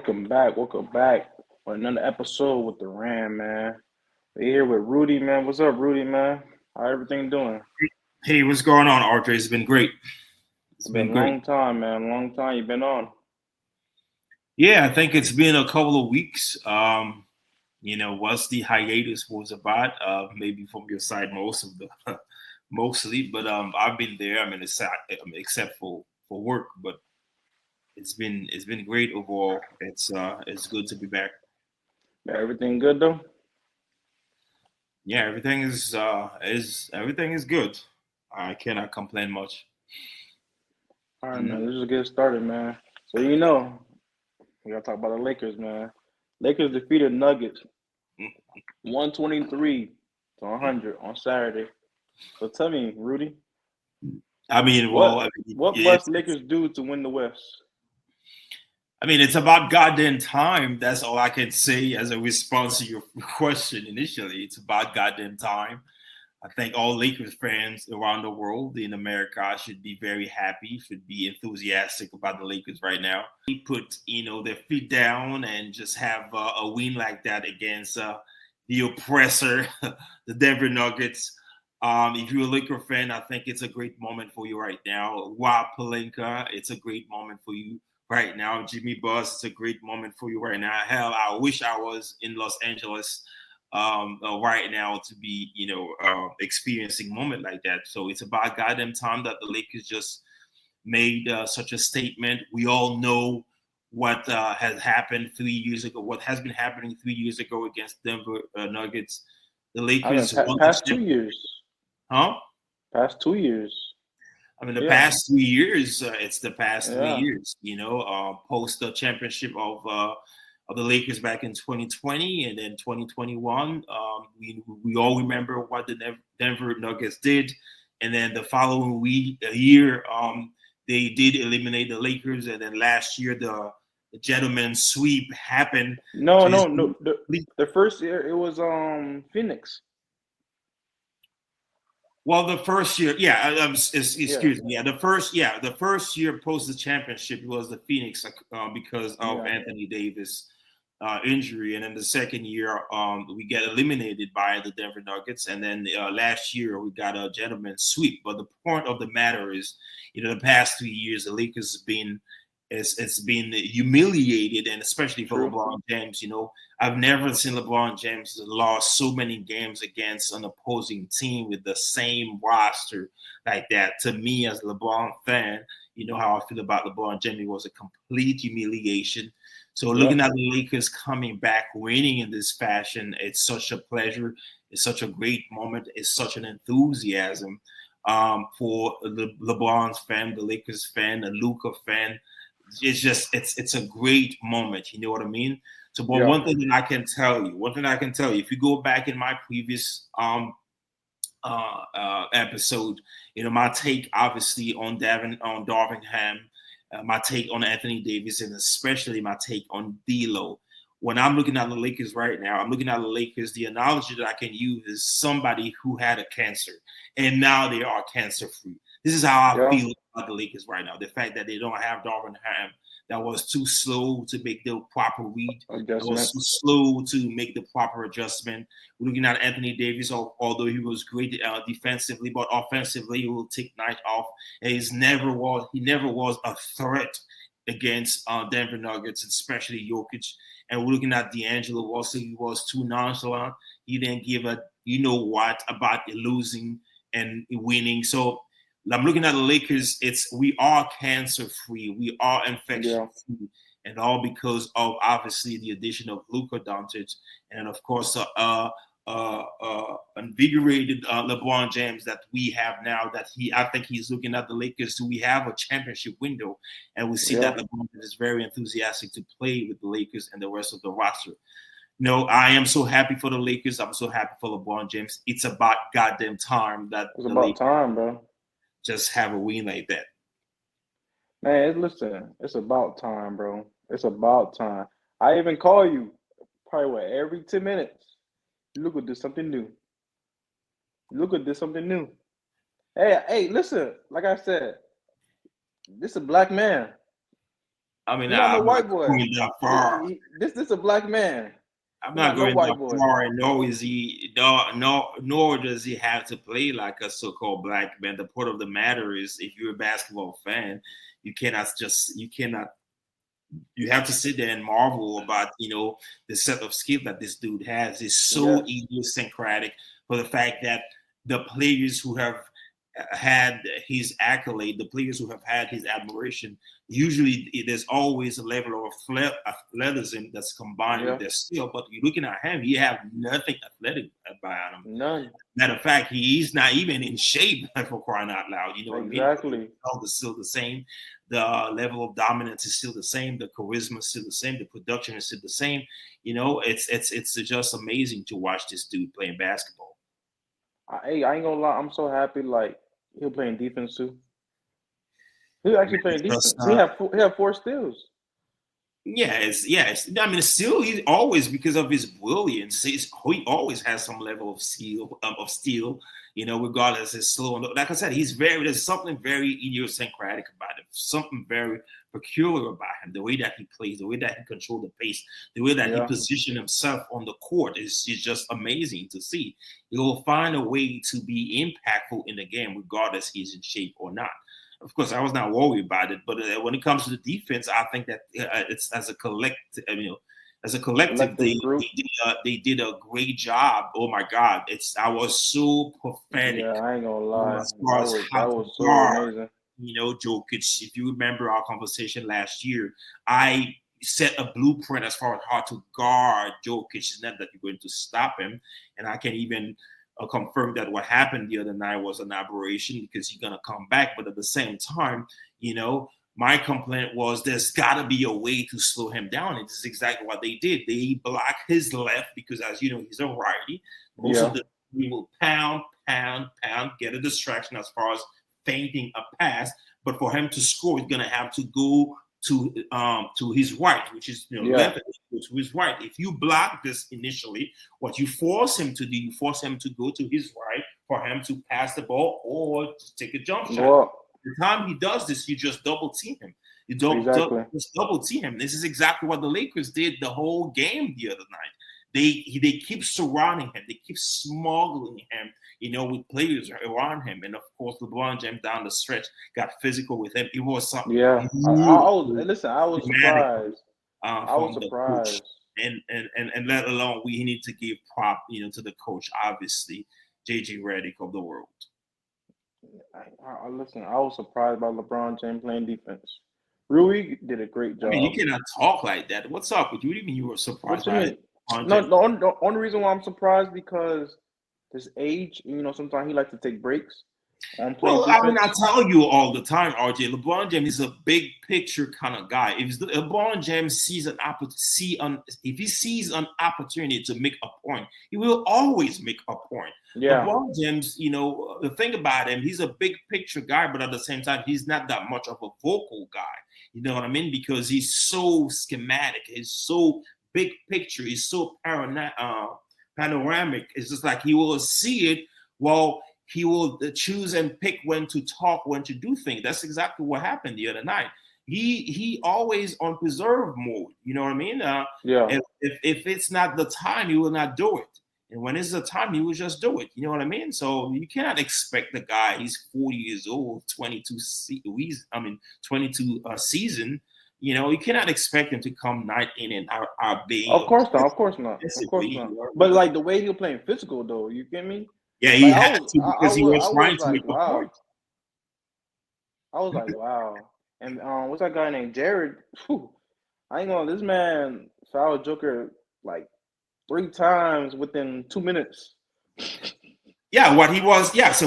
Welcome back. Welcome back for another episode with the Ram, man. We're here with Rudy, man. What's up, Rudy, man? How everything doing? Hey, what's going on, Arthur? It's been great. It's It's been been a great. long time, man. Long time you've been on. Yeah, I think it's been a couple of weeks. What's the hiatus was about? Maybe from your side, mostly, but I've been there. I mean, except for work, but it's been great overall. It's good to be back. Yeah, everything good though? Yeah, everything is good. I cannot complain much. All right, Hmm. man. Let's just get started, man. So we gotta talk about the Lakers, man. Lakers defeated Nuggets 123 to 100 on Saturday. So tell me, Rudy, I mean, well, what I mean, what must it's Lakers do to win the West? I mean, it's about goddamn time. That's all I can say as a response to your question initially. It's about goddamn time. I think all Lakers fans around the world in America should be very happy, should be enthusiastic about the Lakers right now. Put their feet down and just have a win like that against the oppressor, the Denver Nuggets. If you're a Laker fan, I think it's a great moment for you right now. Rob Pelinka, it's a great moment for you right now. Jimmy Buzz, it's a great moment for you right now. Hell, I wish I was in Los Angeles right now to be, experiencing a moment like that. So it's about goddamn time that the Lakers just made such a statement. We all know what has happened 3 years ago, what has been happening 3 years ago against Denver Nuggets. The I mean, Lakers won the past two chip, years. huh? Past 2 years. I mean, the Yeah, past 3 years, it's the past three yeah. years. Post the championship of the Lakers back in 2020 and then 2021. We all remember what the Denver Nuggets did, and then the following year, they did eliminate the Lakers, and then last year the gentleman's sweep happened. No, no, Just no. The first year it was Phoenix. Well, the first year, yeah, Yeah, excuse me, the first year post the championship was the Phoenix because of yeah. Anthony Davis injury, and then the second year we get eliminated by the Denver Nuggets, and then last year we got a gentleman's sweep. But the point of the matter is, the past 3 years the Lakers have been it's been humiliated, and especially for True. LeBron James. I've never seen LeBron James lost so many games against an opposing team with the same roster like that. To me, as a LeBron fan, you know how I feel about LeBron James. It was a complete humiliation. So looking Yep. at the Lakers coming back, winning in this fashion, it's such a pleasure. It's such a great moment. It's such an enthusiasm for the LeBron's fan, the Lakers fan, the Luka fan. It's a great moment. You know what I mean? So, but Yeah. one thing I can tell you, if you go back in my previous episode, my take obviously on Darvingham, my take on Anthony Davis, and especially my take on D'Lo. When I'm looking at the Lakers right now, I'm looking at the Lakers. The analogy that I can use is somebody who had a cancer and now they are cancer free. This is how I Yeah. feel about the Lakers right now. The fact that they don't have Darvingham, that was too slow to make the proper read, that was too Adjustments. slow to make the proper adjustment. We're looking at Anthony Davis, although he was great defensively, but offensively he will take night off. And he never was a threat against Denver Nuggets, especially Jokic. And we're looking at D'Angelo Russell. He was too nonchalant. He didn't give a what about losing and winning. So I'm looking at the Lakers. We are cancer free. We are infection Yeah. free, and all because of obviously the addition of Luka Doncic, and of course invigorated LeBron James that we have now. I think he's looking at the Lakers. So we have a championship window, and we see Yeah. that LeBron is very enthusiastic to play with the Lakers and the rest of the roster. No, I am so happy for the Lakers. I'm so happy for LeBron James. It's about goddamn time that It's the about Lakers time, bro. just have a win like that. Man, listen, it's about time, bro. It's about time. I even call you probably every 10 minutes. Look at this something new. Look at this something new. Hey, listen, like I said, this is a black man. I mean, He's not no I'm not white boy. going that far. This a black man. I'm He's not not no going white that boy. far, and nor is he, nor does he have to play like a so-called black man. The point of the matter is, if you're a basketball fan, you cannot, you have to sit there and marvel about, the set of skill that this dude has. Is so Yes. idiosyncratic for the fact that the players who have had his accolade, the players who have had his admiration, usually there's always a level of athleticism that's combined with Yeah. their skill. But you're looking at him, he have nothing athletic about him. None. Matter of fact, he's not even in shape for crying out loud. You know what I mean? Exactly. It's still the same. The level of dominance is still the same. The charisma is still the same. The production is still the same. It's just amazing to watch this dude playing basketball. Hey, I ain't gonna lie. I'm so happy. Like he'll playing defense too. He's actually playing Just, defense. He have 4 steals. yes. I mean, still, he's always, because of his brilliance, he always has some level of steel. Regardless his slow. Like I said, there's something very idiosyncratic about him, something very peculiar about him. The way that he plays, the way that he controls the pace, the way that he Yeah. positions himself on the court is just amazing to see. He will find a way to be impactful in the game, regardless he's in shape or not. Of course, I was not worried about it, but when it comes to the defense, I think that it's as a collective, Collective group. they did a great job. Oh my God, I was so pathetic, Yeah, I ain't gonna lie. as far as That how to was so guard, amazing. Jokic. If you remember our conversation last year, I set a blueprint as far as how to guard Jokic. It's not that you're going to stop him, and I can even confirm that what happened the other night was an aberration, because he's gonna come back. But at the same time, my complaint was there's got to be a way to slow him down. And this is exactly what they did. They blocked his left because, as you know, he's a righty. Most Yeah. of the he will pound, get a distraction as far as feinting a pass. But for him to score, he's gonna have to go to his right, which is Yeah. left, to his right. If you block this initially, what you force him to do, you force him to go to his right for him to pass the ball or to take a jump shot. Well, The time he does this, you just double team him. You don't exactly. just double team him. This is exactly what the Lakers did the whole game the other night. They keep surrounding him. They keep smuggling him, with players around him. And of course, LeBron James down the stretch got physical with him. It was something. Yeah. I was I was dramatic, surprised. I was from the coach, surprised. and let alone we need to give prop, to the coach, obviously, JJ Redick of the world. Listen, I was surprised by LeBron James playing defense. Rui did a great I mean, job. you cannot talk like that. What's up with you? What do you mean you were surprised What you by mean? LeBron No, James? the only reason why I'm surprised because his age. Sometimes he likes to take breaks on playing Well, I mean, I defense. tell you all the time, RJ. LeBron James is a big picture kind of guy. If LeBron James sees if he sees an opportunity to make a point, he will always make a point. Yeah. LeBron James, the thing about him, he's a big picture guy, but at the same time, he's not that much of a vocal guy. You know what I mean? Because he's so schematic. He's so big picture. He's so panoramic. It's just like he will see it. Well, he will choose and pick when to talk, when to do things. That's exactly what happened the other night. He always on preserve mode. You know what I mean? Yeah. If it's not the time, he will not do it. And when it's the time, he will just do it. You know what I mean? So you cannot expect the guy. He's 40 years old, 22 season. You cannot expect him to come night in and out being. Of course not. Of course not. Of course not. But like the way he was playing physical, though, you get me? Yeah, he Like, had to, because he was trying to like, make a wow. point. I was like, wow. And what's that guy named Jared? Whew, I ain't gonna. This man fouled Joker like 3 times within 2 minutes. Yeah, so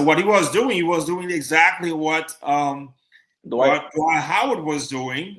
what he was doing exactly what Dwight Howard was doing.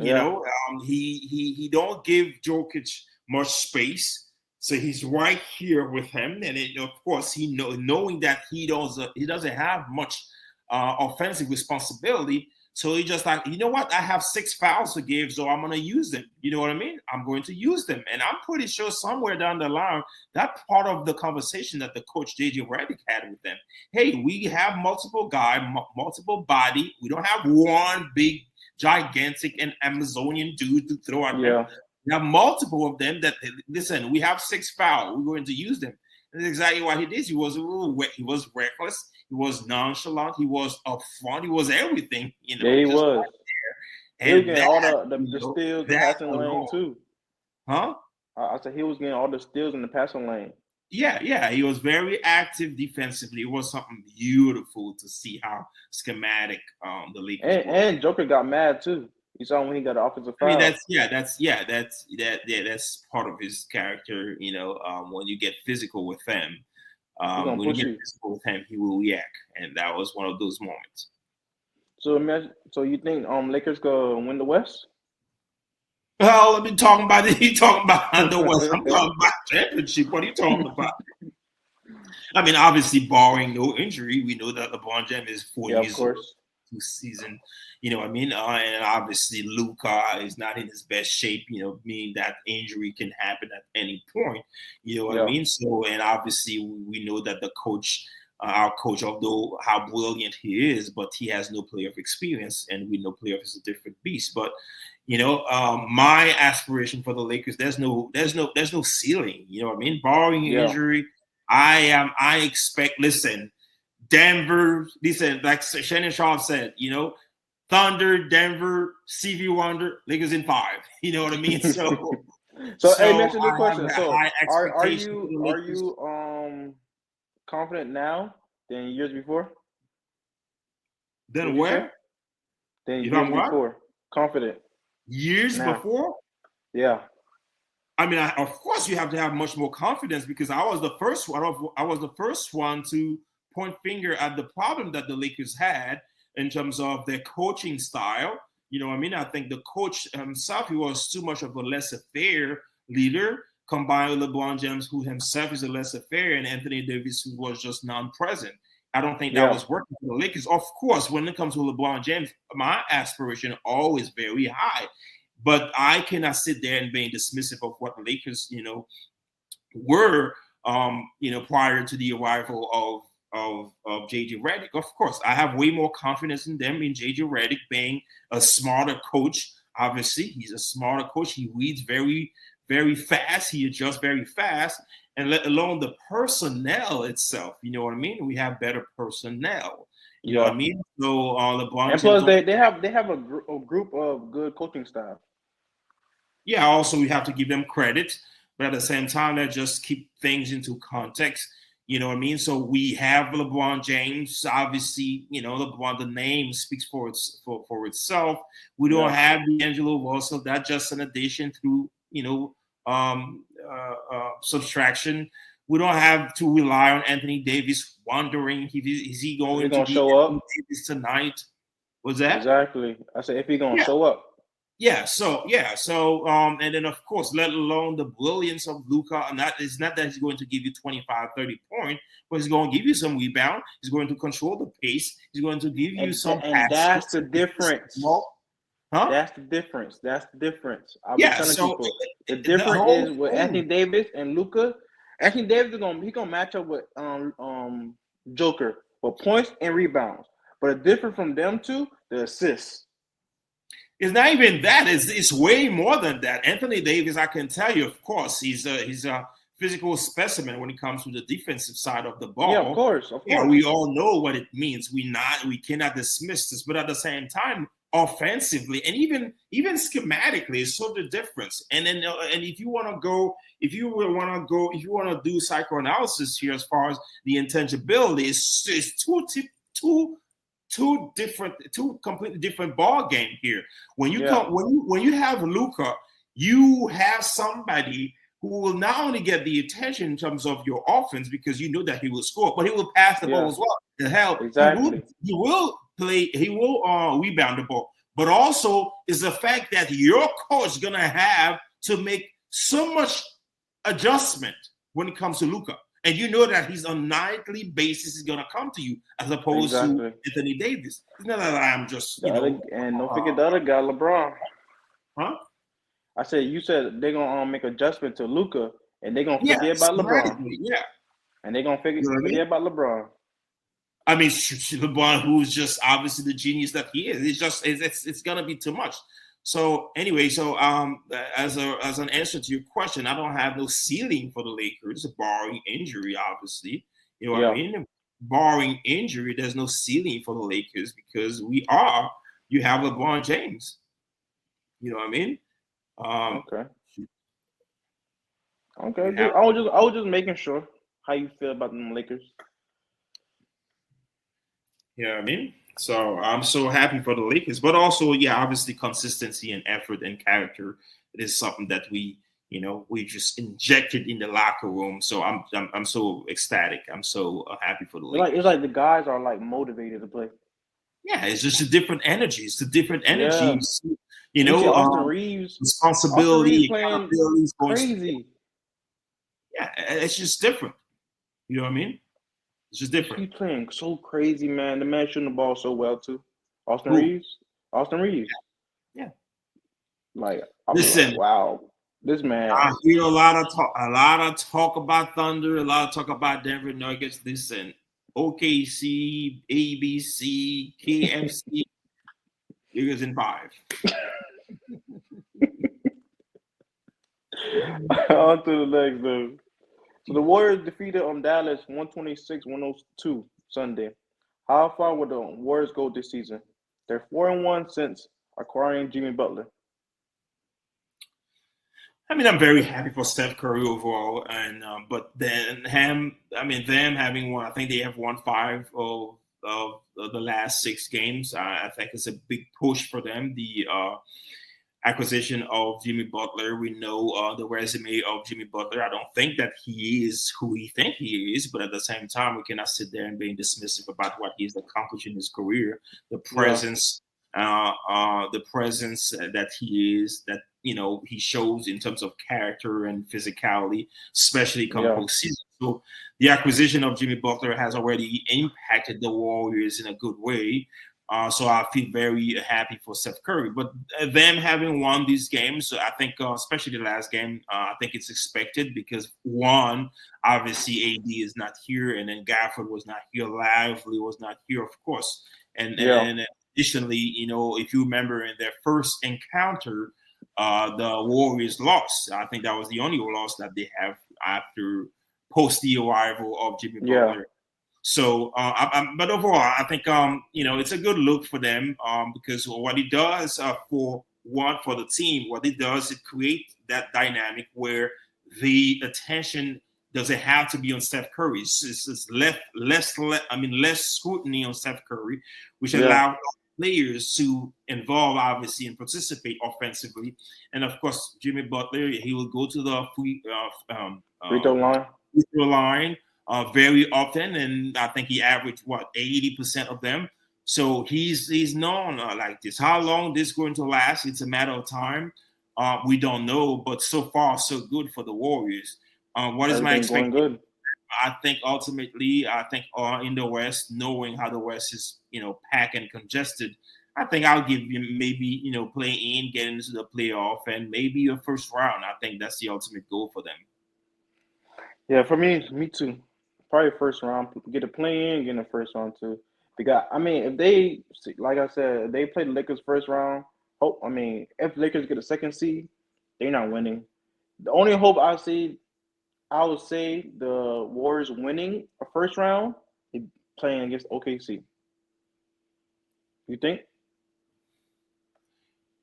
He don't give Jokic much space. So he's right here with him, and of course, knowing that he doesn't have much offensive responsibility. So he just like, you know what? I have 6 fouls to give, so I'm going to use them. You know what I mean? I'm going to use them, and I'm pretty sure somewhere down the line, that part of the conversation that the coach JJ Redick had with them. Hey, we have multiple guys, multiple body. We don't have one big gigantic and Amazonian dude to throw at them. Yeah. We have multiple of them that listen. We have 6 fouls. We're going to use them. And that's exactly what he did. He was reckless. He was nonchalant. He was upfront. He was everything. Yeah, he just was. right there. He was And getting that, all the steals, the passing lane alone. too. Huh? I said he was getting all the steals in the passing lane. Yeah. He was very active defensively. It was something beautiful to see how schematic the Lakers were. And Joker got mad too. You saw when he got an offensive foul. I mean, that's part of his character. When you get physical with him, he will react, and that was one of those moments. So you think Lakers go win the West? Well, I've been talking about it. You talking about the West? I'm talking about championship. What are you talking about? I mean, obviously, barring no injury, we know that LeBron James is 4 years old. Season, you know what I mean? And obviously Luka is not in his best shape, meaning that injury can happen at any point, you know what I mean? So, and obviously we know that the coach, our coach, although how brilliant he is, but he has no playoff experience, and we know playoff is a different beast. But my aspiration for the Lakers, there's no ceiling, you know what I mean? Barring injury, I expect, listen, Denver, listen, like Shannon Sharp said, Thunder, Denver, CV Wonder, Lakers in 5. You know what I mean? So hey, mention the question. So are you confident now than years before? Then where? Than years before. Confident. Years before? Yeah. I mean, of course, you have to have much more confidence, because I was the first one to point finger at the problem that the Lakers had in terms of their coaching style. You know what I mean? I think the coach himself, he was too much of a laissez-faire leader, combined with LeBron James, who himself is a laissez-faire, and Anthony Davis, who was just non-present. I don't think that was working for the Lakers. Of course, when it comes to LeBron James, my aspiration always very high. But I cannot sit there and be dismissive of what the Lakers, were, prior to the arrival of JJ Redick. Of course, I have way more confidence in them, in JJ Redick being a smarter coach. Obviously, he's a smarter coach. He reads very, very fast. He adjusts very fast, and let alone the personnel itself. You know what I mean? We have better personnel. You know what I mean? So LeBron, and plus they have a group of good coaching staff. Yeah. Also, we have to give them credit, but at the same time, let's just keep things into context. You know what I mean? So we have LeBron James. Obviously, LeBron, the name speaks for itself. We don't have D'Angelo Russell. That's just an addition through subtraction. We don't have to rely on Anthony Davis. Wondering is he going to show up tonight? Was that exactly? I said if he's gonna show up. So and then of course, let alone the brilliance of Luka, and that is not that he's going to give you 25, 30 points, but he's going to give you some rebound. He's going to control the pace. He's going to give you some passes. And that's the difference. Huh? That's the difference. I've been telling people the difference is with Anthony Davis and Luka. Anthony Davis is gonna match up with Joker for points and rebounds. But different from them two, the assists. It's not even that. It's way more than that. Anthony Davis, I can tell you, of course, he's a physical specimen when it comes to the defensive side of the ball. Yeah, of course. Yeah, we all know what it means. We cannot dismiss this, but at the same time, offensively and even schematically, it's so the difference. And then and if you want to do psychoanalysis here as far as the intangibility, it's two completely different ball game here. When you when you have Luka, you have somebody who will not only get the attention in terms of your offense, because you know that he will score, but he will pass the ball as well. The hell, exactly. He will rebound the ball. But also is the fact that your coach is gonna have to make so much adjustment when it comes to Luka. And you know that he's on a nightly basis is going to come to you, as opposed to Anthony Davis. It's not that I'm just, and don't forget the other guy, LeBron. Huh? I said, you said they're going to make adjustment to Luka, and they're going to forget about LeBron. Yeah. And they're going to forget about LeBron. I mean, LeBron, who's just obviously the genius that he is, it's gonna be too much. So anyway, as an answer to your question, I don't have no ceiling for the Lakers, barring injury, obviously. You know what I Yeah. mean? Barring injury, there's no ceiling for the Lakers because you have LeBron James. You know what I mean? Um, Okay. you Okay. have I was just making sure how you feel about them Lakers. You know what I mean? So I'm so happy for the Lakers, but also, yeah, obviously consistency and effort and character. It is something that we just injected in the locker room. So I'm so ecstatic. I'm so happy for the It's Lakers. like the guys are like motivated to play. Yeah, it's just a different energy. It's a different Yeah. energy. You And you see know, Austin Reeves. Austin Reeves responsibility, playing accountability is going. crazy. Yeah, it's just different. You know what I mean? It's just different. He's playing so crazy, man. The man shooting the ball so well too. Austin Who? Reeves. Austin Reeves. Yeah. Like I'll be like, Listen, wow, this I man. hear a lot of talk about Thunder, a lot of talk about Denver Nuggets. Listen, OKC, ABC, KFC, Lakers in 5. On to the next dude. So the Warriors defeated Dallas 126-102 Sunday. How far would the Warriors go this season? They're 4-1 since acquiring Jimmy Butler. I mean, I'm very happy for Steph Curry overall, and but then them having won. I think they have won 5 of the last 6 games. I think it's a big push for them. The acquisition of Jimmy Butler. We know the resume of Jimmy Butler. I don't think that he is who we think he is, but at the same time, we cannot sit there and be dismissive about what he's accomplished in his career. The Yeah, presence, the presence that he is, that he shows in terms of character and physicality, especially come yeah, postseason. So the acquisition of Jimmy Butler has already impacted the Warriors in a good way. So I feel very happy for Steph Curry. But them having won these games, I think, especially the last game, I think it's expected because one, obviously AD is not here, and then Gafford was not here, Lively was not here, of course, yeah, and additionally, if you remember in their first encounter, the Warriors lost. I think that was the only loss that they have after post the arrival of Jimmy yeah. Butler. So, but overall, I think it's a good look for them because what it does for the team, what it does, it creates that dynamic where the attention doesn't have to be on Steph Curry. It's less scrutiny on Steph Curry, which Yeah. allows players to involve obviously and participate offensively. And of course, Jimmy Butler, he will go to the Free throw line. free throw line very often, and I think he averaged 80% of them. So he's known like this. How long this is going to last? It's a matter of time. We don't know, but so far so good for the Warriors. What is my Everything going expectation? good. I think ultimately, in the West, knowing how the West is, packed and congested, I think I'll give you maybe, play in, get into the playoff, and maybe a first round. I think that's the ultimate goal for them. Yeah, for me too. Probably first round. Get a play in, get in the first round too. Because I mean, if they like I said, if they play the Lakers first round, hope I mean, if Lakers get a second seed, they're not winning. The only hope I see, I would say the Warriors winning a first round, they playing against OKC. You think?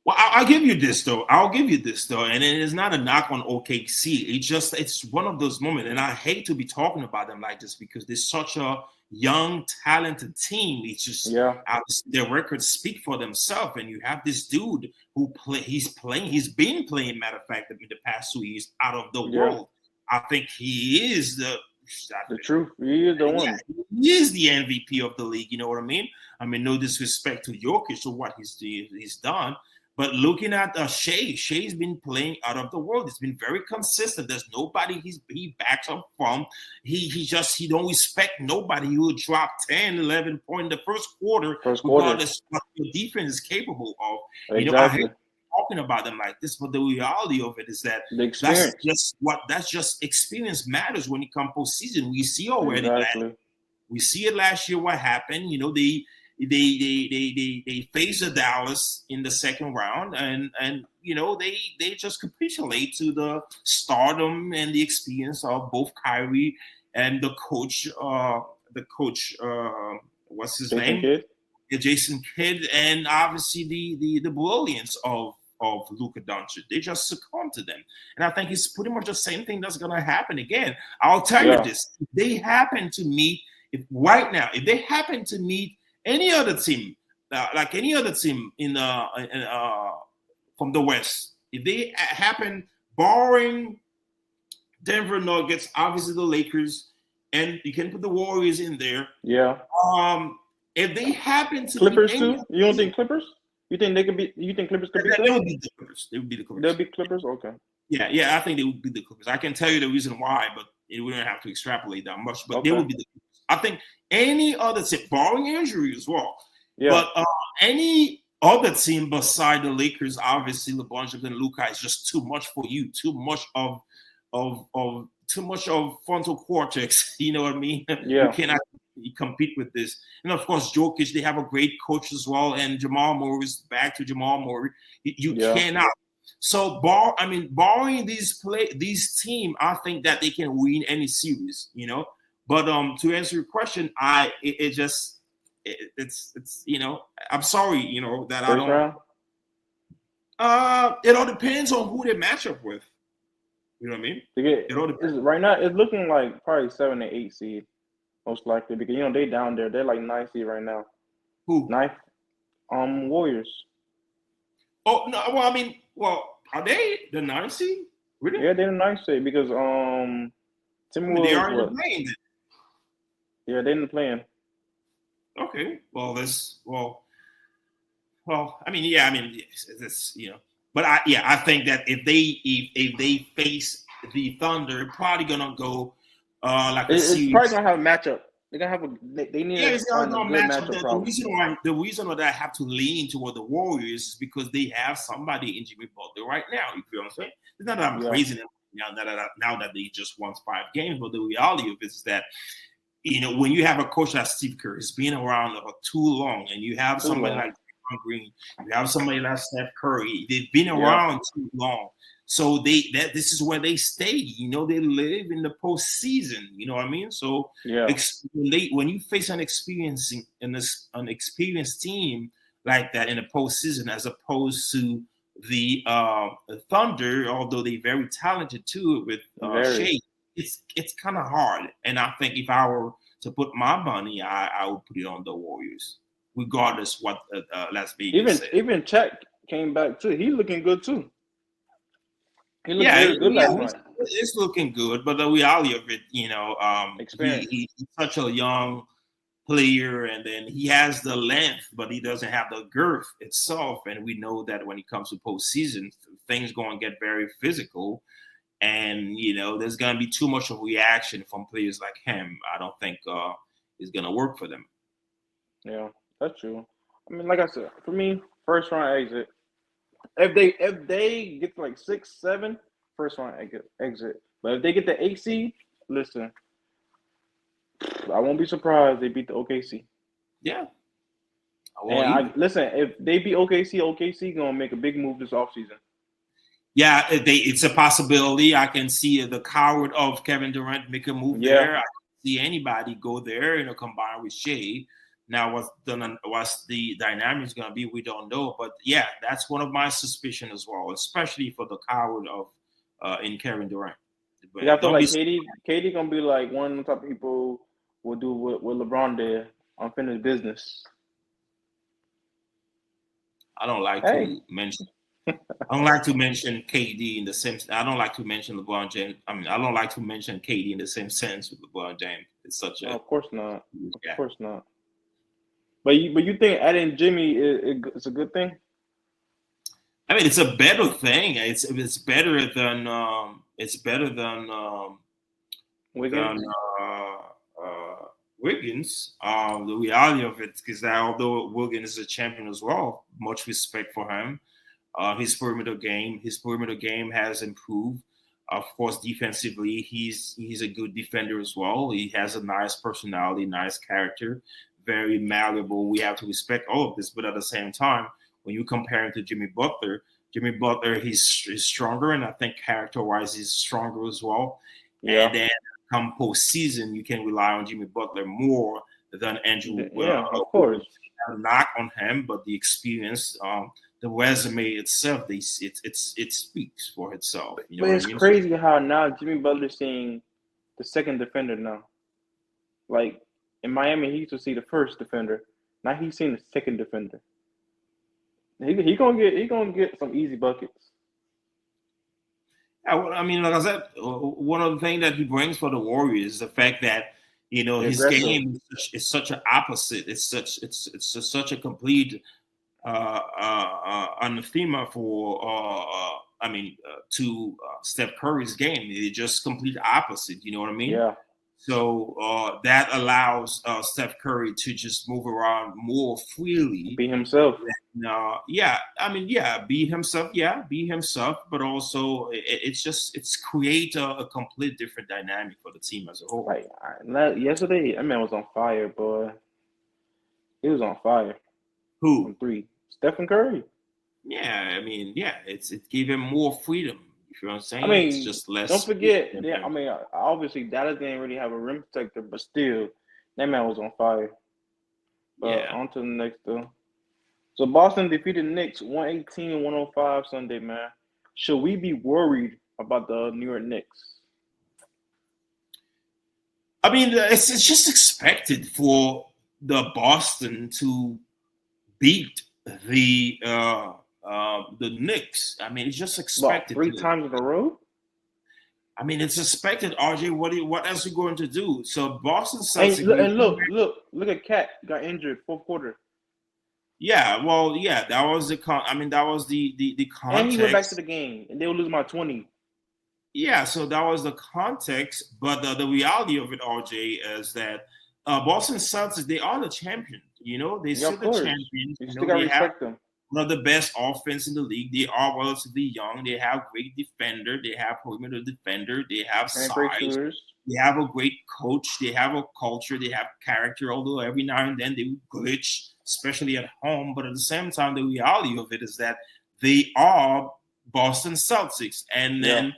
Well, I'll give you this though. I'll give you this though, and it is not a knock on OKC. It's one of those moments, and I hate to be talking about them like this because they're such a young, talented team. It's just Yeah, their records speak for themselves, and you have this dude who he's been playing. Matter of fact, in the past 2 years, out of the yeah. world. I think he is The truth. He is the yeah, one. he is the MVP of the league. You know what I mean? I mean, no disrespect to Jokic or what he's done, but looking at Shea's been playing out of the world. It's been very consistent. There's nobody he backs up from. He don't respect nobody. He will drop 10, 11 points in the first quarter, First quarter. regardless of what your defense is capable of. I hate Exactly. talking about them like this, but the reality of it is that The experience. that's just experience matters when it comes postseason. We see already Exactly. We see it last year. What happened? You know, they faced the Dallas in the second round, and you know they just capitulate to the stardom and the experience of both Kyrie and the coach. What's his Jason name? Kidd. Jason Kidd, and obviously the brilliance of Luka Doncic. They just succumb to them, and I think it's pretty much the same thing that's going to happen again. I'll tell you this: if they happen to meet, if they happen to meet any other team, like any other team from the West, if they happen, barring Denver Nuggets, obviously the Lakers, and you can put the Warriors in there. Yeah. If they happen to Clippers meet too, you don't think Clippers? You think they could be? You think Clippers could be? They would be the Clippers. They would be the Clippers. They'll be Clippers. Okay. Yeah, I think they would be the Clippers. I can tell you the reason why, but we don't have to extrapolate that much. But Okay. they would be the Clippers. I think any other team, barring injury as well. Yeah. But any other team beside the Lakers, obviously LeBron James and Luka is just too much for you. Too much of frontal cortex. You know what I mean? Yeah. You cannot compete with this. And of course, Jokic, they have a great coach as well. And Jamal Murray is back to Jamal Murray. You cannot. So barring these team, I think that they can win any series, you know. But to answer your question, it's you know, I'm sorry, you know, that First I don't round? It all depends on who they match up with. You know what I mean? It all depends. Right now it's looking like probably 7 to 8 seed. Most likely, because you know they down there. They're like 9 seed right now. Who? 9th. Warriors. Oh no! Well, are they the 9th seed? Really? Yeah, they're the 9th seed because Timberwolves. They are in the play. Yeah, they're in the playing. Okay. Well, it's you know, but I think that if they face the Thunder, probably gonna go. It's probably gonna have a matchup. They're gonna have they need to find a good matchup. The reason why I have to lean toward the Warriors is because they have somebody in Jimmy Butler right now. You feel what I'm saying? It's not that I'm praising them now that they just won 5 games, but the reality of it is that, you know, when you have a coach like Steve Kerr, who's been around too long, and you have somebody like Draymond Green, you have somebody like Steph Curry, they've been around too long. So this is where they stay. You know, they live in the postseason. You know what I mean? So when you face an experienced team like that in the postseason, as opposed to the Thunder, although they're very talented too with Shea, it's kind of hard. And I think if I were to put my money, I would put it on the Warriors, regardless what Las Vegas said. Even Chet came back too. He looking good too. He looked very good last night. It's looking good, but the reality of it, you know, he's such a young player, and then he has the length, but he doesn't have the girth itself. And we know that when it comes to postseason, things going to get very physical, and you know, there's going to be too much of reaction from players like him. I don't think it's going to work for them. Yeah, that's true. I mean, like I said, for me, first round exit. If they get to like 6, 7, first round exit. But if they get the 8 seed, listen, I won't be surprised they beat the OKC. Yeah. Listen, if they beat OKC gonna make a big move this offseason. Yeah, it's a possibility. I can see the coward of Kevin Durant make a move there. I can see anybody go there, you know, combined with Shea. Now, what's the dynamics going to be, we don't know. But, yeah, that's one of my suspicions as well, especially for the coward of in Kevin Durant. But I feel like KD going to be like one of the type of people will do what LeBron did, unfinished business. I don't like to mention. I don't like to mention KD in the same. I don't like to mention LeBron James. I mean, I don't like to mention KD in the same sense with LeBron James. It's such a. Of course not. Of course not. But you think adding Jimmy is a good thing? I mean, it's a better thing. It's better than Wiggins. Wiggins. The reality of it is that although Wiggins is a champion as well, much respect for him. His perimeter game has improved. Of course, defensively, he's a good defender as well. He has a nice personality, nice character, very malleable. We have to respect all of this, but at the same time, when you compare him to Jimmy Butler, he's stronger, and I think character-wise, he's stronger as well. Yeah, And then come postseason, you can rely on Jimmy Butler more than Andrew yeah, of course. Wiggins. Knock on him, but the experience, the resume itself, it speaks for itself. You know But what I it's mean? crazy how now Jimmy Butler's seeing the second defender now. Like in Miami, he used to see the first defender. Now he's seeing the second defender. He gonna get some easy buckets. Yeah, well, I mean, like I said, one of the things that he brings for the Warriors is the fact that They're his aggressive. game is such an opposite. Such a complete anathema for to Steph Curry's game. It's just complete opposite. You know what I mean? Yeah, So that allows Steph Curry to just move around more freely. be himself. Yeah, I mean, be himself, but also it's create a complete different dynamic for the team as a whole. Yesterday, that man was on fire, boy. He was on fire Who? from three. Stephen Curry. Yeah, I mean, yeah, it gave him more freedom. You feel what I'm I saying? It's mean, just less don't space forget. for I him. mean, obviously Dallas didn't really have a rim protector, but still, that man was on fire. But Yeah. on to the next though. So Boston defeated Knicks 118-105 Sunday, man. Should we be worried about the New York Knicks? I mean, it's just expected for the Boston to beat the Knicks. I mean, it's just About expected. three times in a row? I mean, it's expected. RJ, what else are you going to do? So Boston And Celtics. look at Cat got injured fourth quarter, Yeah, well, yeah, that was I mean, that was the and he went back to context. the game, and they would lose by 20. Yeah, so that was the context. But the reality of it, RJ, is that Boston Celtics, they are the champion. They Yeah, still of the course. champions. You still gotta They have respect them. one of the best offense in the league. They are relatively young. They have great defender. They have perimeter defender. They have And great size. shooters. They have a great coach. They have a culture. They have character. Although every now and then they glitch, especially at home. But at the same time, the reality of it is that they are Boston Celtics. And Yeah. then,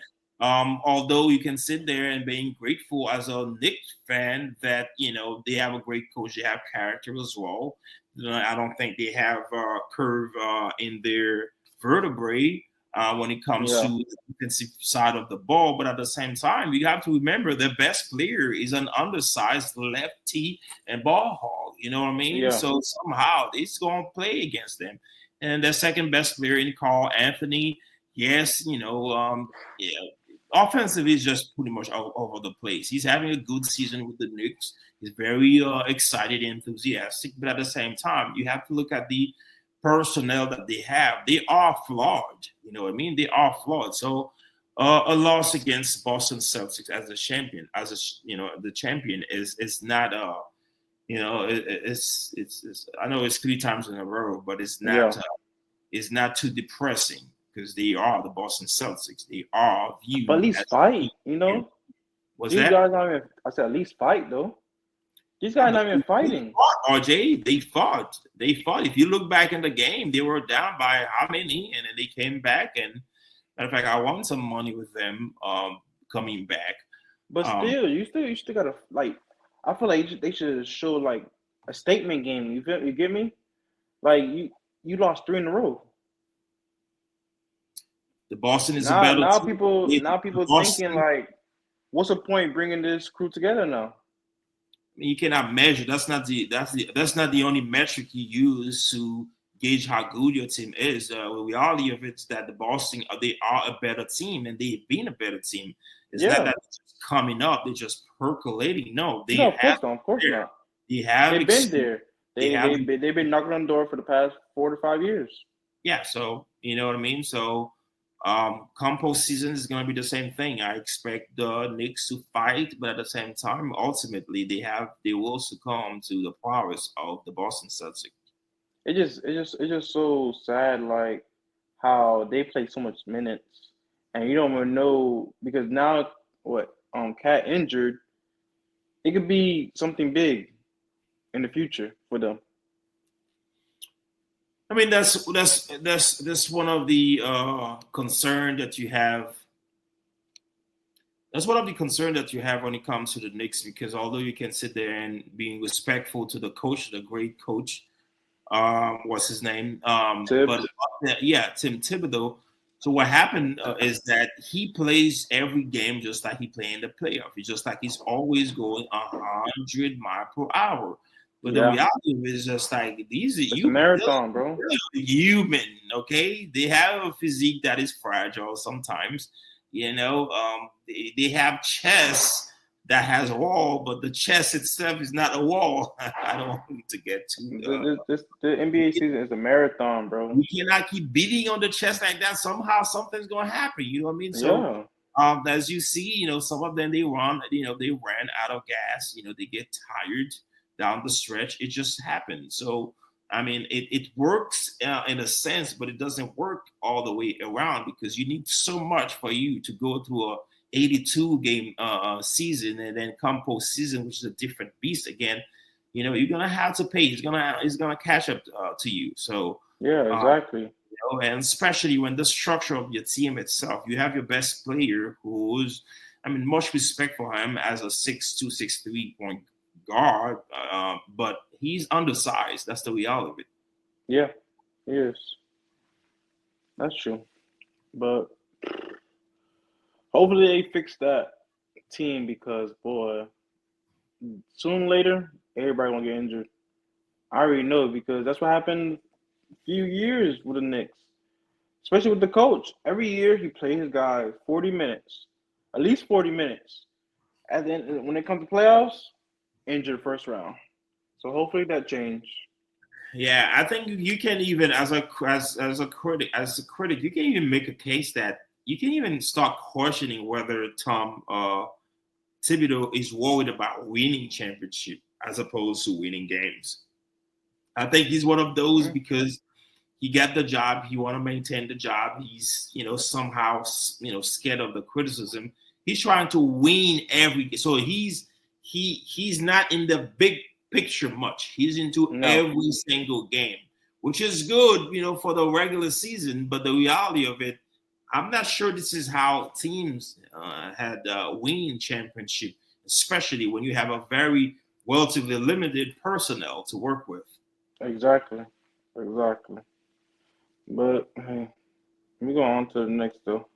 although you can sit there and being grateful as a Knicks fan that they have a great coach, they have character as well. I don't think they have curve in their vertebrae when it comes to Yeah. the defensive side of the ball. But at the same time, you have to remember the best player is an undersized lefty and ball hog. You know what I mean? Yeah. So somehow it's going to play against them. And the second best player in Carl Anthony, yes, yeah, offensive is just pretty much all over the place. He's having a good season with the Knicks. He's very excited and enthusiastic, but at the same time, you have to look at the personnel that they have. They are flawed. You know what I mean? They are flawed. So a loss against Boston Celtics as a champion, the champion is not it's I know it's three times in a row, but Yeah. it's not too depressing because they are the Boston Celtics. They are But at viewed least as fight, was These that? guys not even I said at least fight though. These guys But not even they fighting. fought, RJ. They fought. They fought. If you look back in the game, they were down by how many, and then they came back. And matter of fact, I won some money with them coming back. But Um, still, you still gotta like. I feel like they should show like a statement game. You get me? Like you lost three in a row. the Boston is a Now better now team. people The now people thinking Boston, like, what's the point bringing this crew together now? you cannot measure. That's not the only metric you use to gauge how good your team is. The reality of it is that the Boston they are a better team, and they've been a better team. It's not Yeah. that it's just coming up; they're just percolating. No, they No, of have course not. Of course there. not. They have They've been experience. there. They have They've been knocking on the door for the past 4 to 5 years. yeah. So you know what I mean. So come postseason is going to be the same thing. I expect the Knicks to fight, but at the same time, ultimately they will succumb to the prowess of the Boston Celtics. It's just so sad like how they play so much minutes and you don't even know because now what Cat injured, it could be something big in the future for them. I mean, that's one of the concern that you have. That's one of the concern that you have when it comes to the Knicks, because although you can sit there and being respectful to the coach, the great coach, what's his name? But Tibbs, yeah, Tim Thibodeau. So what happened is that he plays every game just like he played in the playoff. It's just like he's always going 100 miles per hour. But the yeah, reality of it is just like these are it's a marathon, bro. human, okay? They have a physique that is fragile sometimes. They have chest that has a wall, but the chest itself is not a wall. I don't want to get too. The NBA season is a marathon, bro. We cannot keep beating on the chest like that. Somehow, something's going to happen. You know what I mean? So, Yeah, as you see, some of them they run. They ran out of gas. They get tired down the stretch. It just happened. So, I mean, it works in a sense, but it doesn't work all the way around because you need so much for you to go through a 82 game season and then come postseason, which is a different beast again. You're gonna have to pay. It's gonna catch up to you. So, yeah, uh, exactly. and especially when the structure of your team itself, you have your best player who's, I mean, much respect for him as a 6'2", 6'3" point guard, but he's undersized. That's the reality of it. Yeah, yes, that's true. But hopefully they fix that team because boy, sooner or later everybody gonna get injured. I already know because that's what happened a few years with the Knicks, especially with the coach. Every year he plays his guys 40 minutes, at least 40 minutes. And then when it comes to playoffs, injured first round. So hopefully that change. Yeah, I think you can even as a critic, you can even make a case that you can even start questioning whether Tom Thibodeau is worried about winning championship as opposed to winning games. I think he's one of those Mm, because he got the job. He want to maintain the job. He's somehow scared of the criticism. He's trying to win every. So he's not in the big picture much. He's into no, every single game, which is good, for the regular season. But the reality of it, I'm not sure this is how teams had win championship, especially when you have a very relatively limited personnel to work with. exactly, exactly. But hey, let me go on to the next though.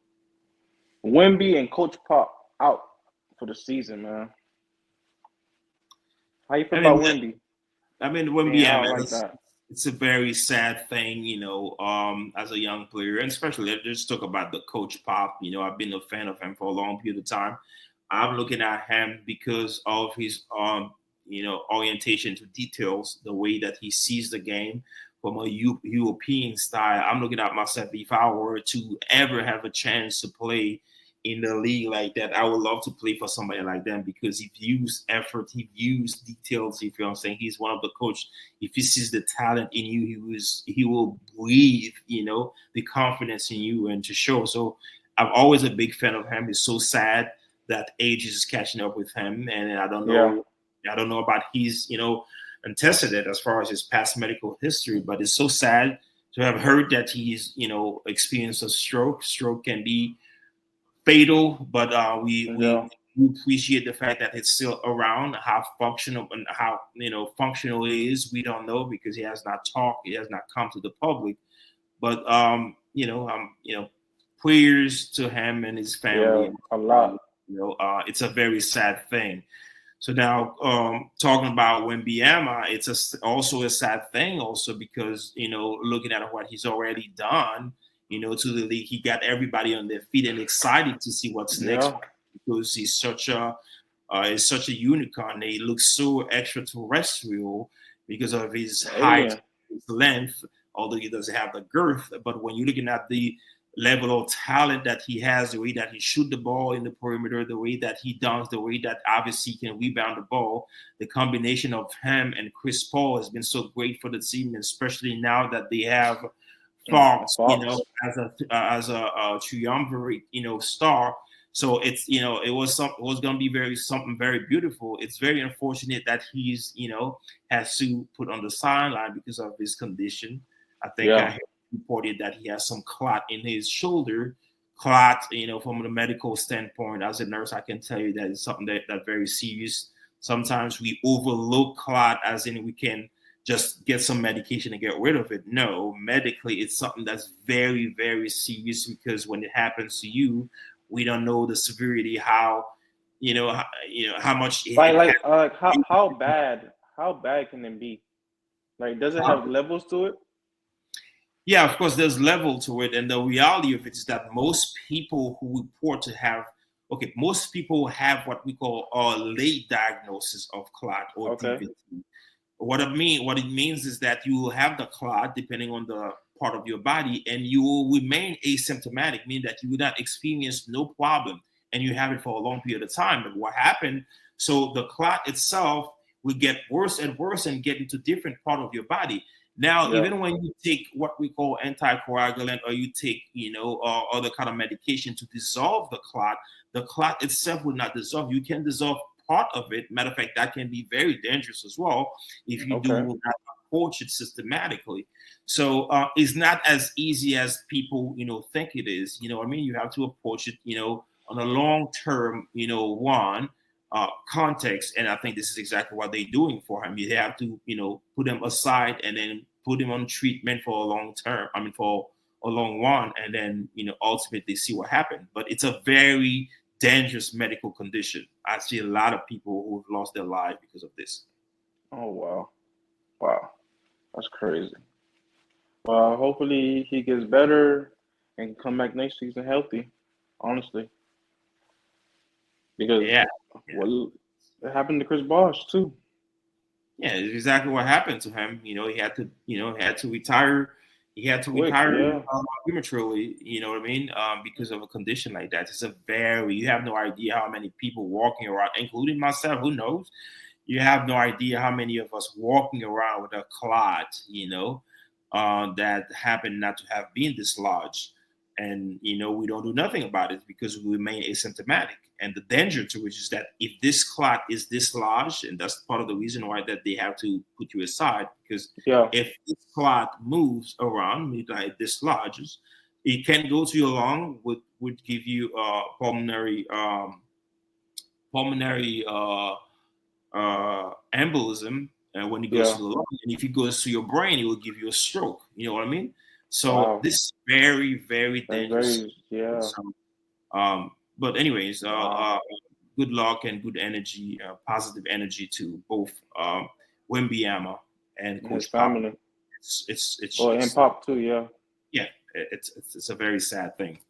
Wemby and Coach Pop out for the season, man. How you feel I about mean, Wemby when being BM, out like that? it's a very sad thing, as a young player, and especially let's just talk about the coach Pop. I've been a fan of him for a long period of time. I'm looking at him because of his orientation to details, the way that he sees the game from a European style. I'm looking at myself, if I were to ever have a chance to play in the league like that, I would love to play for somebody like them because he views effort, he views details. If you know what I'm saying, he's one of the coach. If he sees the talent in you, he will breathe, the confidence in you and to show. So I'm always a big fan of him. It's so sad that age is catching up with him, and Yeah, I don't know about his, untested it as far as his past medical history, but it's so sad to have heard that he's, experienced a stroke. Stroke can be fatal, but yeah, we appreciate the fact that it's still around. How functional and how functional it is, we don't know because he has not talked, he has not come to the public. But prayers to him and his family. yeah, And a lot. it's a very sad thing. So now, talking about Wembyama, it's also a sad thing, also because looking at what he's already done, to the league, he got everybody on their feet and excited to see what's next Yeah, because he's such a unicorn. He looks so extraterrestrial because of his height, alien. his length, although he doesn't have the girth. But when you're looking at the level of talent that he has, the way that he shoot the ball in the perimeter, the way that he dunks, the way that obviously he can rebound the ball, the combination of him and Chris Paul has been so great for the team, especially now that they have Fox, Fox. as a triumvirate, star. So it's it was going to be something very beautiful. It's very unfortunate that he's has to put on the sideline because of his condition. I think I Yeah. heard reported that he has some clot in his shoulder. Clot, from the medical standpoint, as a nurse, I can tell you that it's something that very serious. Sometimes we overlook clot, as in we can just get some medication and get rid of it. No, medically, it's something that's very, very serious, because when it happens to you, we don't know the severity, how much it Like how bad can it be? Like, does it have happens. levels to it? Yeah, of course, there's level to it, and the reality of it is that most people who report to have, most people have what we call a late diagnosis of clot or Okay. DVT. What it means is that you will have the clot depending on the part of your body, and you will remain asymptomatic, meaning that you will not experience no problem, and you have it for a long period of time. But what happened? So the clot itself will get worse and worse and get into different part of your body. Now, Yeah. even when you take what we call anticoagulant, or you take, other kind of medication to dissolve the clot itself will not dissolve. You can dissolve part of it. Matter of fact, that can be very dangerous as well if you do Okay. not approach it systematically. So it's not as easy as people, think it is. You know what I mean? You have to approach it, on a long term, context. And I think this is exactly what they're doing for him. You have to, put him aside and then put him on treatment for a long term. I mean, for a long run, and then, ultimately see what happened. But it's a very dangerous medical condition. I see a lot of people who have lost their life because of this. Oh wow. Wow. That's crazy. Well, hopefully he gets better and come back next season healthy. Honestly, because Yeah, yeah, well, it happened to Chris Bosh too. yeah. It's exactly what happened to him. He had to retire. He had to Quick, retire yeah. prematurely. You know what I mean? Because of a condition like that. You have no idea how many people walking around, including myself. Who knows? You have no idea how many of us walking around with a clot, that happen not to have been dislodged. And, we don't do nothing about it because we remain asymptomatic. And the danger to which is that if this clot is dislodged, and that's part of the reason why that they have to put you aside, because Yeah. if this clot moves around, meaning that it dislodges, it can go to your lung, would give you pulmonary embolism when it goes to Yeah. the lung, and if it goes to your brain, it will give you a stroke. You know what I mean? So Wow. this is very, very That's dangerous. very yeah. So, but anyways, Wow. good luck and good energy, positive energy to both Wimbyama and And his Coach Pop. family. Oh, and It's Pop too. Yeah. yeah, it's a very sad thing.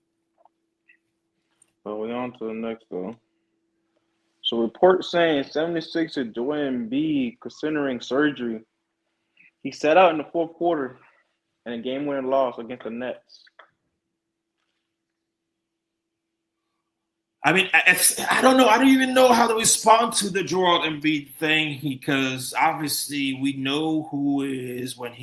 So we on to the next though. So report saying 76er Joel Embiid considering surgery. He sat out in the fourth quarter in a game-winning loss against the Nets. I mean, I don't know. I don't even know how to respond to the Joel Embiid thing, because obviously we know who is when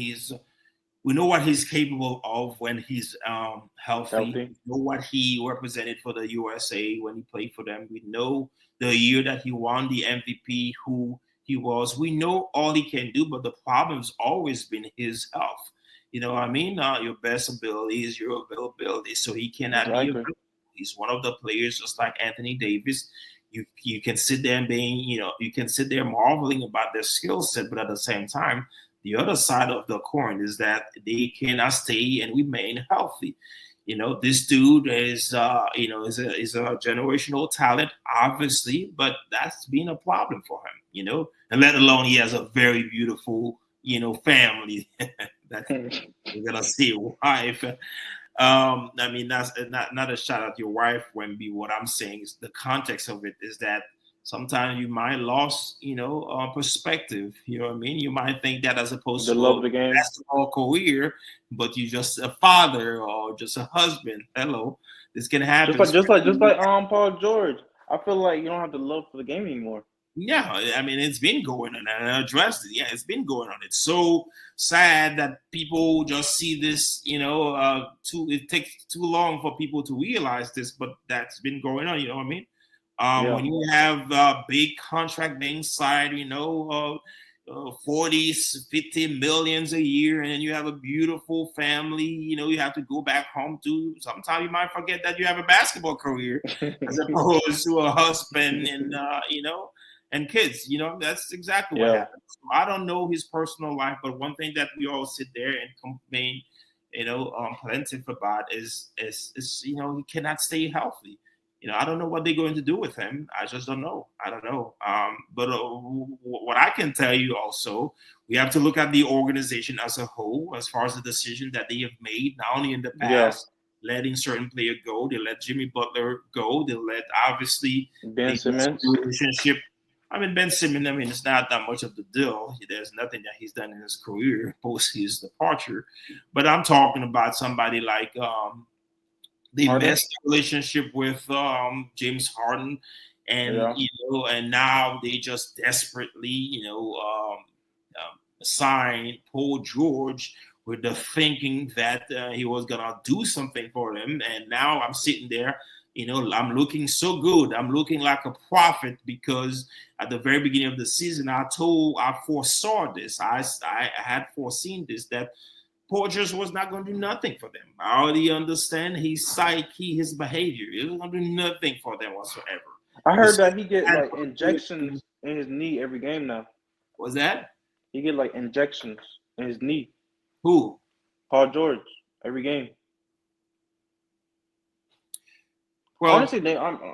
we know what he's capable of when he's healthy. Healthy. We know what he represented for the USA when he played for them. We know the year that he won the MVP, who he was. We know all he can do, but the problem's always been his health. You know what I mean? Your best ability is your availability, so he cannot be Exactly. available. He's one of the players, just like Anthony Davis. You can sit there and you can sit there marveling about their skill set, but at the same time, the other side of the coin is that they cannot stay and remain healthy. This dude is a generational talent, obviously, but that's been a problem for him. And let alone he has a very beautiful, family that we're gonna see a wife. I mean, that's not a shout out to your wife, Wemby. What I'm saying is the context of it is that sometimes you might lost, perspective. You know what I mean? You might think that as opposed The to love a of the game. basketball career, but you're just a father or just a husband. Hello, this can Just happen. like just like just like Paul George. I feel like you don't have the love for the game anymore. Yeah, I mean, it's been going on, and I addressed it. Yeah, it's been going on. It's so sad that people just see this, it takes too long for people to realize this, but that's been going on, you know what I mean? Yeah. When you have big contract being signed, 40, 50 millions a year, and then you have a beautiful family, you have to go back home to, sometimes you might forget that you have a basketball career as opposed to a husband and kids. That's exactly what Yeah. happened. So I don't know his personal life, but one thing that we all sit there and complain, plentiful about is he cannot stay healthy. I don't know what they're going to do with him. I just don't know. I don't know. But what I can tell you also, we have to look at the organization as a whole, as far as the decision that they have made, not only in the Yeah. past, letting certain player go. They let Jimmy Butler go. They let, obviously, Ben the Simmons. relationship. I mean, Ben Simmons, it's not that much of the deal. There's nothing that he's done in his career post his departure. But I'm talking about somebody like they Harden. messed the relationship with James Harden, and Yeah. and now they just desperately, signed Paul George with the thinking that he was gonna do something for them, and now I'm sitting there. I'm looking so good. I'm looking like a prophet because at the very beginning of the season, I foresaw this. I had foreseen this, that Porges was not going to do nothing for them. I already understand his psyche, his behavior. It was going to do nothing for them whatsoever. I heard This that he get like injections in his knee every game now. was that He get like injections in his knee. who? Paul George every game. Well, Honestly,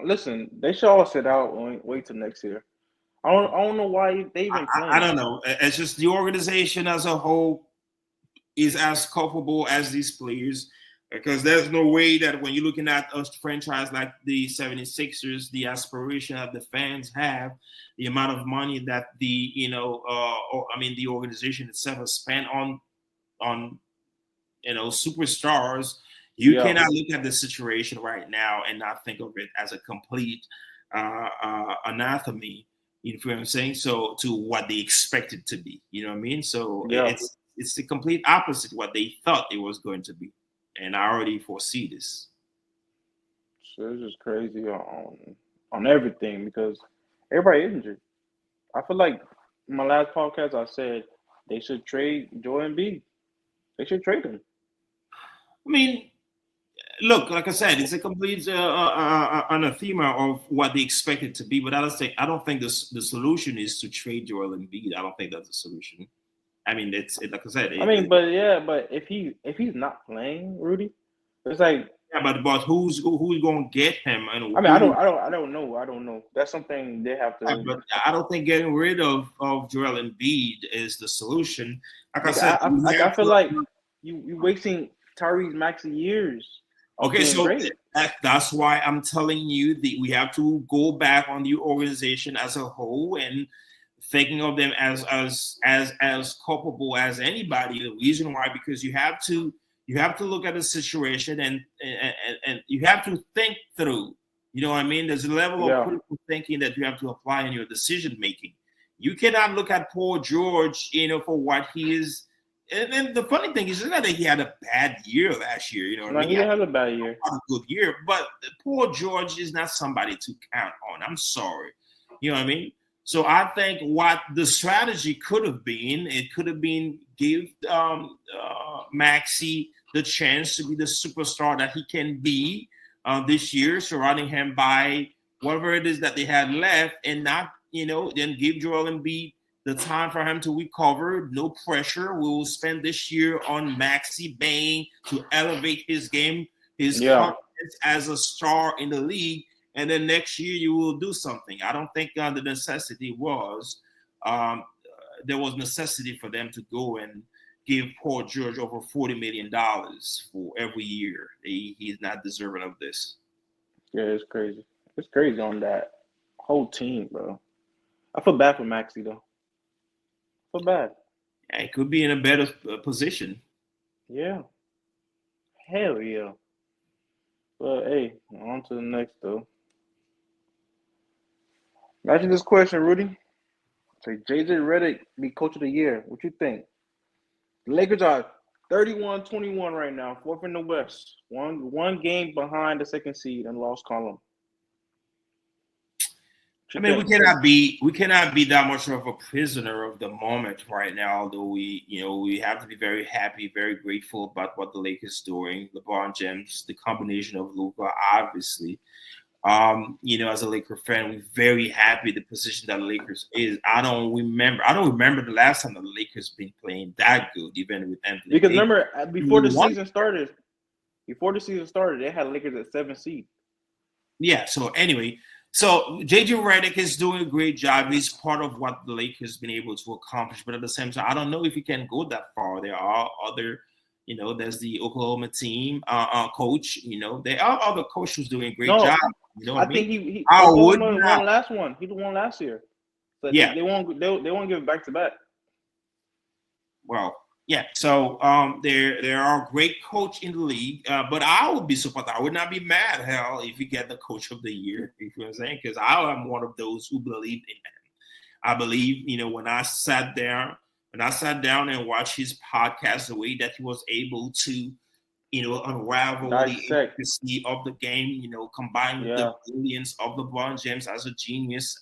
listen. They should all sit out and wait till next year. I don't know why they even I playing. don't know. It's just the organization as a whole is as culpable as these players, because there's no way that when you're looking at a franchise like the 76ers, the aspiration that the fans have, the amount of money that the organization itself has spent on superstars, you Yeah. cannot look at the situation right now and not think of it as a complete anathema. You know what I'm saying? So to what they expected to be, you know what I mean? So Yeah. it's the complete opposite what they thought it was going to be, and I already foresee this. So it's just crazy on everything because everybody injured. I feel like in my last podcast I said they should trade Joel Embiid. They should trade him. I mean, look, like I said, it's a complete anathema of what they expect it to be. But I don't think the solution is to trade Joel Embiid. I don't think that's the solution. I mean, like I said, I mean, but yeah, but if he's not playing, Rudy, it's like yeah, but who's going to get him, and I mean, I who? don't, I don't, I don't know. I don't know. That's something they have to But I don't think getting rid of Joel Embiid is the solution. Like I like. said, I we like. I have feel to. like you wasting Tyrese Maxey years of Okay, being so great. that's why I'm telling you that we have to go back on the organization as a whole and thinking of them as culpable as anybody. The reason why, because you have to look at the situation and you have to think through. You know what I mean? There's a level of Yeah, critical thinking that you have to apply in your decision making. You cannot look at Paul George, for what he is. And then the funny thing is, it's not that he had a bad year last year. You know what I no, mean? he had a bad year. A good year, but Paul George is not somebody to count on. I'm sorry. You know what I mean? So I think what the strategy could have been, it could have been give Maxi the chance to be the superstar that he can be this year, surrounding him by whatever it is that they had left, and not, then give Joel Embiid the time for him to recover. No pressure. We will spend this year on Maxi Bain to elevate his game, his Yeah, confidence as a star in the league, and then next year you will do something. I don't think the necessity was there was necessity for them to go and give Paul George over $40 million for every year. He's not deserving of this. yeah, it's crazy. It's crazy on that whole team, bro. I feel bad for Maxi though. I feel bad. Yeah, he could be in a better position. Yeah, hell yeah. But hey, on to the next though. Imagine this question, Rudy. Say JJ Redick be coach of the year. What you think? The Lakers are 31-21 right now, fourth in the West. One game behind the second seed and lost column. What I you mean, think? we cannot be that much of a prisoner of the moment right now. Although we have to be very happy, very grateful about what the Lakers doing. LeBron James, the combination of Luka, obviously. As a Laker fan, we're very happy the position that the Lakers is. I don't remember the last time the Lakers been playing that good, even with Anthony Because Davis. remember, before the season started, they had Lakers at 7 seed. Yeah. So anyway, so JJ Redick is doing a great job. He's part of what the Lakers been able to accomplish. But at the same time, I don't know if he can go that far. There are other, there's the Oklahoma team coach. There are other coaches doing a great job. No, You know what I I mean? think he I would Oklahoma not. won last one. He won last year. So Yeah. they won't give it back to back. Well, yeah. So there are great coach in the league, but I would be surprised. I would not be mad, hell, if you get the coach of the year. You know what I'm saying? Because I am one of those who believe in him. I believe, when I sat down and watched his podcast, the way that he was able to, unravel the intricacy of the game, combined with the brilliance of LeBron James as a genius.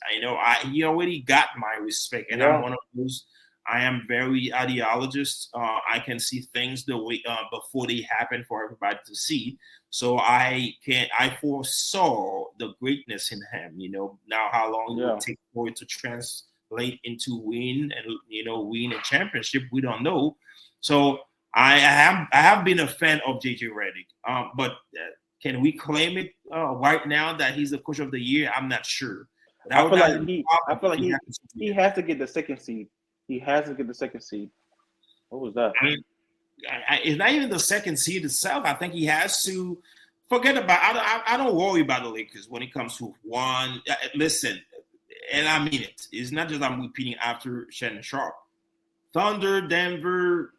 He already got my respect, and I'm one of those. I am very ideologist. I can see things the way before they happen for everybody to see. So I foresaw the greatness in him. Now how long it will take for it to translate into win a championship, we don't know. So I have been a fan of JJ Redick. But can we claim it right now that he's the coach of the year? I'm not sure. But I feel like he has to get the second seed. He has to get the second seed. What was that? It's not even the second seed itself. I think he has to forget about. I don't worry about the Lakers when it comes to one. Listen, and I mean it. It's not just I'm repeating after Shannon Sharp. Thunder, Denver,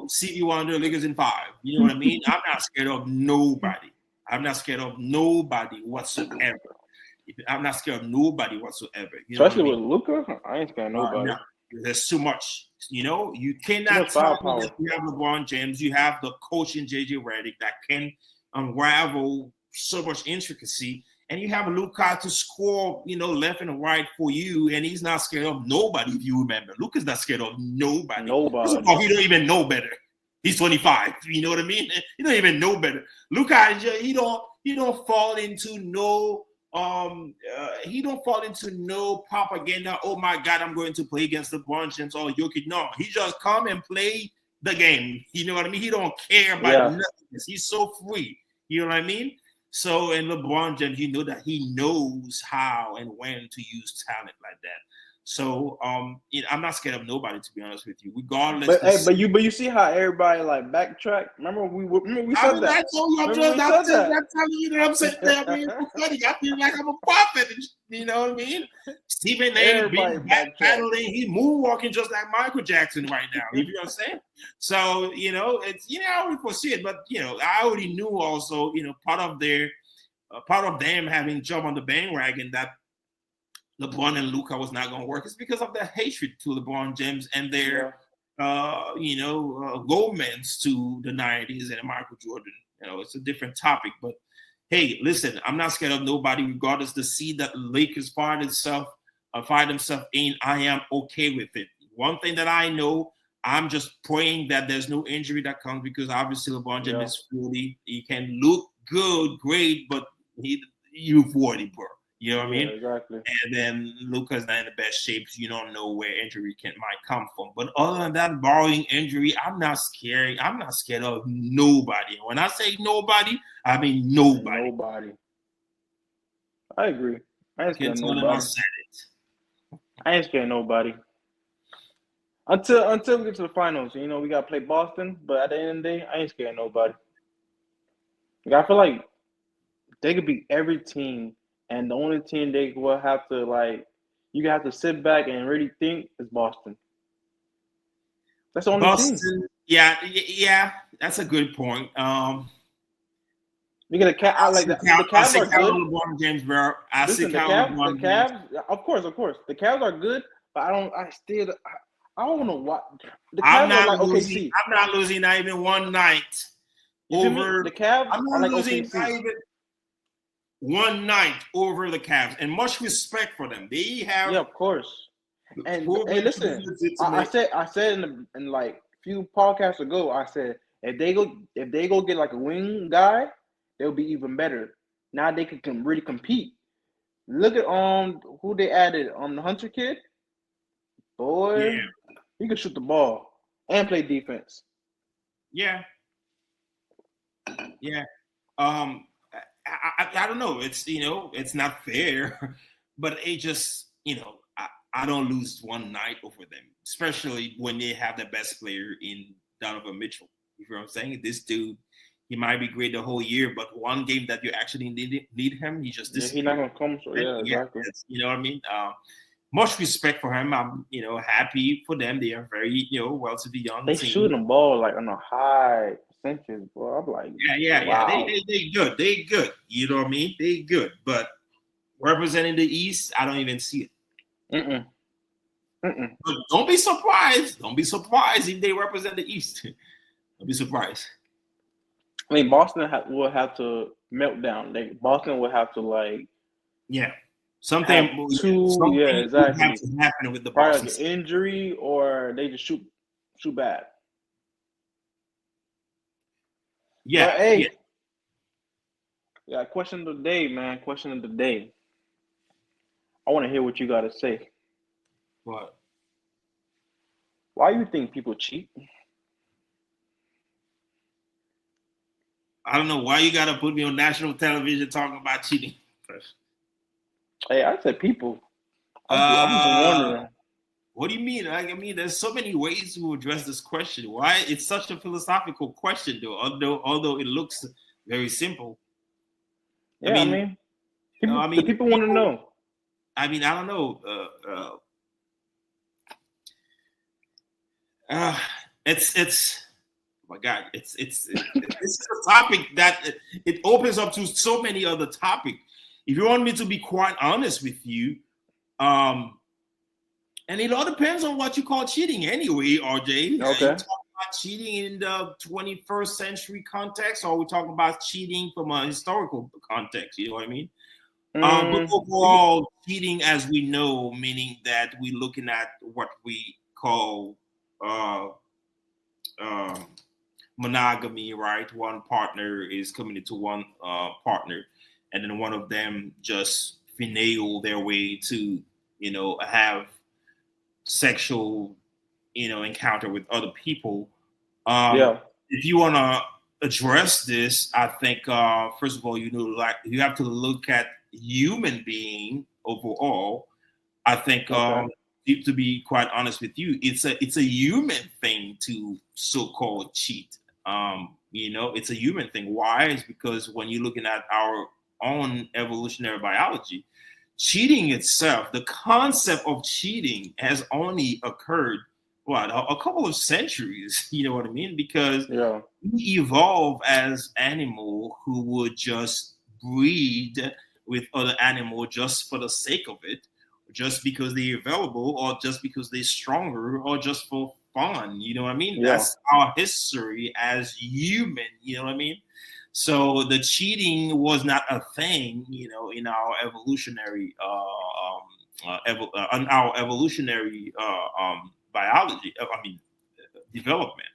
Stevie Wonder, Lakers in 5. You know what I mean? I'm not scared of nobody. I'm not scared of nobody whatsoever. I'm not scared of nobody whatsoever. Especially with Luka, I ain't scared of nobody. No. There's too much. You cannot tell me that you have LeBron James, you have the coach in JJ Redick that can unravel so much intricacy, and you have Luka to score, left and right for you, and he's not scared of nobody. If you remember, Luka's not scared of nobody. He don't even know better. He's 25. You know what I mean? He don't even know better. Luka, he don't fall into no. He don't fall into no propaganda. Oh my God, I'm going to play against LeBron James or Jokic. No, he just come and play the game. You know what I mean? He don't care about nothing. He's so free. You know what I mean? So, and LeBron James, that he knows how and when to use talent like that. So, I'm not scared of nobody, to be honest with you, regardless. But you see how everybody like backtrack. Remember we said that. I'm telling you that I'm sitting there being prophetic. I feel like I'm a prophet. You know what I mean? Stephen A. being battling, he's moonwalking just like Michael Jackson right now. You know what I'm saying? So it's we foresee it, but I already knew also part of them having jumped on the bandwagon that LeBron and Luka was not going to work. It's because of their hatred to LeBron James and their, romance to the 90s and Michael Jordan. It's a different topic. But, hey, listen, I'm not scared of nobody, regardless the seed that the Lakers find themselves in. I am okay with it. One thing that I know, I'm just praying that there's no injury that comes because obviously LeBron James is 40. He can look good, great, but you're 40, bro. You know what I mean? Exactly. And then Luka's not in the best shape. So you don't know where injury might come from. But other than that, barring injury, I'm not scared. I'm not scared of nobody. When I say nobody, I mean nobody. Nobody. I agree. I ain't scared of nobody. I said it. I ain't scared of nobody. Until we get to the finals, we got to play Boston. But at the end of the day, I ain't scared of nobody. I feel like they could beat every team. And the only team they will have to you have to sit back and really think is Boston. That's the only team. Yeah, that's a good point. You get a cat. I like that. I mean, the I Cavs say are count good. LeBron James, bro. I say Listen, count The LeBron James. Cavs, of course, the Cavs are good, but I don't. I still, I don't know what the I'm Cavs are not like. losing. OKC. I'm not losing not even one night You feel me? over. The Cavs I'm are not like losing not OKC. even one night over the Cavs, and much respect for them. They have Yeah, of course. And hey, proven to be listen, legitimate. I said in like few podcasts ago, I said if they go get like a wing guy, they'll be even better. Now they can really compete. Look at who they added on the Hunter kid. Yeah, Boy, he can shoot the ball and play defense. yeah, yeah. I don't know. It's it's not fair, but it just I don't lose one night over them, especially when they have the best player in Donovan Mitchell. You know what I'm saying? This dude, he might be great the whole year, but one game that you actually need him, he just Yeah, he's not disappeared. gonna come. So Right? yeah, Yeah, exactly. you know what I mean. Much respect for him. I'm happy for them. They are very relatively young They team. shooting the ball like on a high percentage, bro. I'm like, Yeah. wow. They good. They good. You know what I mean? They good. But representing the East, I don't even see it. Mm-mm. Mm-mm. But don't be surprised. Don't be surprised if they represent the East. Don't be surprised. I mean, Boston will have to melt down. Like Boston will have to like Yeah. have two. Yeah, Something would have exactly. to happen with the Probably Boston. like an injury or they just shoot bad. Yeah, But yeah. hey, yeah. Question of the day, man. Question of the day. I want to hear what you got to say. But Why you think people cheat? I don't know why you gotta put me on national television talking about cheating. Hey, I said people. I'm just Uh wondering. what do you mean? Like, I mean, there's so many ways to address this question. Why it's such a philosophical question, though. Although it looks very simple. I Yeah, I mean, mean, the I mean, people want to people. know. I mean, I don't know. Uh, it's. Oh my God, it's a topic that it opens up to so many other topics. If you want me to be quite honest with you, um, and it all depends on what you call cheating anyway, RJ. You Okay. talk about cheating in the 21st century context, or we talk about cheating from a historical context. You know what I mean? But We can, overall, cheating, as we know, meaning that we're looking at what we call uh, um, monogamy, right? One partner is committed to one partner, and then one of them just finagle their way to, have sexual, encounter with other people. Um, yeah. if you want to address this, I think first of all, like you have to look at human being overall. I think Okay. to be quite honest with you, it's a human thing to so-called cheat. It's a human thing. Why? Is because when you're looking at our own evolutionary biology, cheating itself, the concept of cheating has only occurred what a couple of centuries. You know what I mean? Because Yeah. we evolve as animal who would just breed with other animal just for the sake of it, just because they're available, or just because they're stronger, or just for fun. You know what I mean? Yeah. That's our history as human. You know what I mean? So the cheating was not a thing, in our evolutionary, in our evolutionary biology. I mean, development.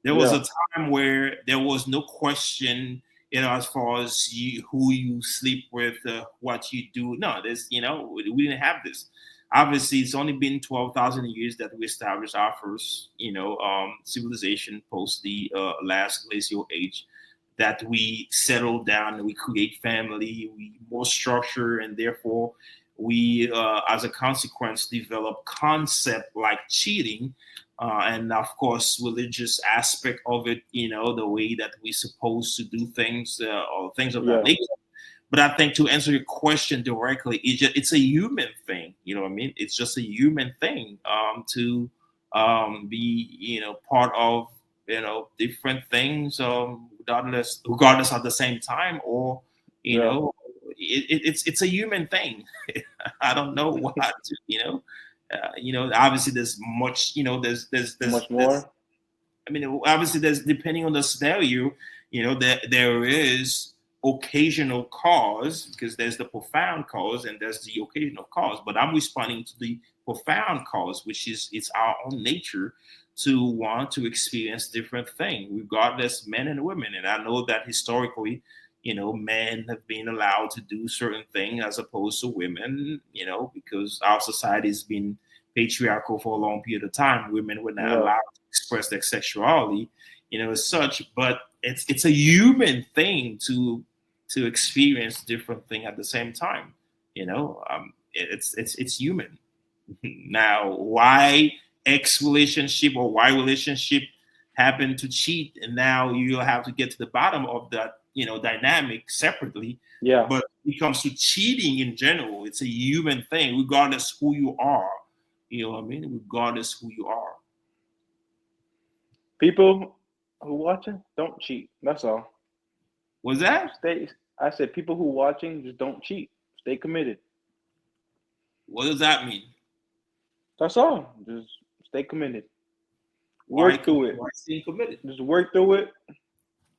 There was Yeah. a time where there was no question, as far as who you sleep with, what you do. No, we didn't have this. Obviously, it's only been 12,000 years that we established our first, civilization post the last glacial age. That we settle down and we create family, we more structure, and therefore we, as a consequence, develop concept like cheating, and of course religious aspect of it, the way that we're supposed to do things, or things of that Yeah. nature. But I think to answer your question directly, it's a human thing. You know what I mean? It's just a human thing, to be, part of, different things, regardless at the same time, or it's a human thing. I don't know what obviously there's much, much more. I mean, obviously, there's depending on the scenario, there is occasional cause, because there's the profound cause and there's the occasional cause. But I'm responding to the profound cause, which is it's our own nature to want to experience different things, regardless, men and women. And I know that historically, men have been allowed to do certain things as opposed to women, because our society has been patriarchal for a long period of time. Women were not allowed to express their sexuality, as such. But it's a human thing to experience different thing at the same time. It's human. Now, why X relationship or Y relationship happen to cheat, and now you'll have to get to the bottom of that dynamic separately. Yeah. But when it comes to cheating in general, it's a human thing, regardless who you are. You know what I mean? Regardless who you are. People who watching, don't cheat. That's all. Was that? I said people who watching, just don't cheat. Stay committed. What does that mean? That's all. Just stay committed. Work through it. Why stay committed? Just work through it.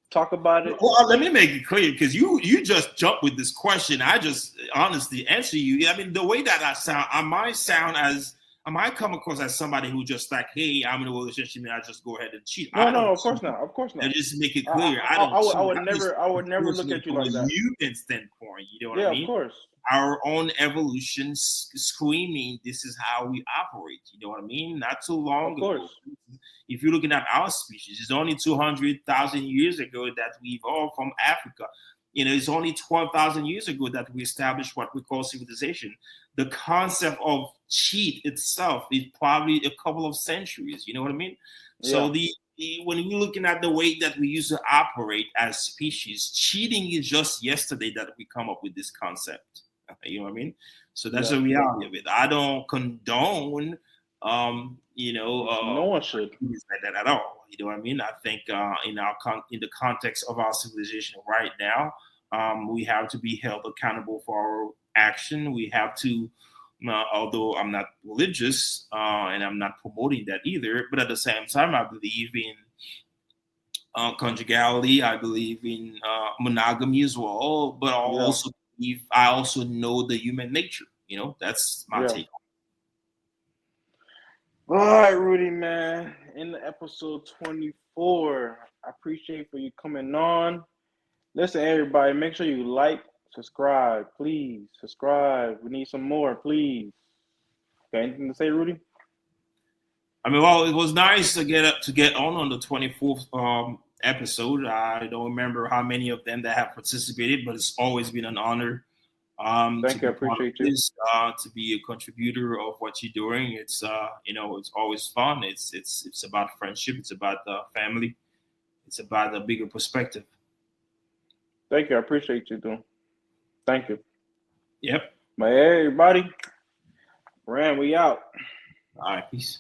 Talk about it. Well, let me make it clear, because you just jumped with this question. I just honestly answer you. I mean, the way that I sound, I might come across as somebody who just like, hey, I'm in a relationship and I just go ahead and cheat. No, of course not. Of course not. And just make it clear. I would never look at you like that. Human standpoint, you know what I mean? Yeah, of course. Our own evolution screaming, this is how we operate. You know what I mean? Not too long ago. If you're looking at our species, it's only 200,000 years ago that we evolved from Africa. It's only 12,000 years ago that we established what we call civilization. The concept of cheat itself is probably a couple of centuries. You know what I mean? Yeah. So when you're looking at the way that we used to operate as species, cheating is just yesterday that we come up with this concept. You know what I mean? So that's the reality of it. I don't condone, no one should like that at all. You know what I mean? I think in the context of our civilization right now, we have to be held accountable for our action. We have to, although I'm not religious and I'm not promoting that either, but at the same time, I believe in conjugality. I believe in monogamy as well, but I also know the human nature. That's my take. All right, Rudy, man. In the episode 24, I appreciate for you coming on. Listen, everybody, make sure you like, subscribe, please. Subscribe. We need some more, please. Got anything to say, Rudy? I mean, well, it was nice to get on the 24th episode. I don't remember how many of them that have participated, but it's always been an honor. Thank you. I appreciate you. To be a contributor of what you're doing. It's it's always fun. It's about friendship. It's about family. It's about a bigger perspective. Thank you. I appreciate you, dude. Thank you. Yep. But hey, everybody, Ram, we out. All right. Peace.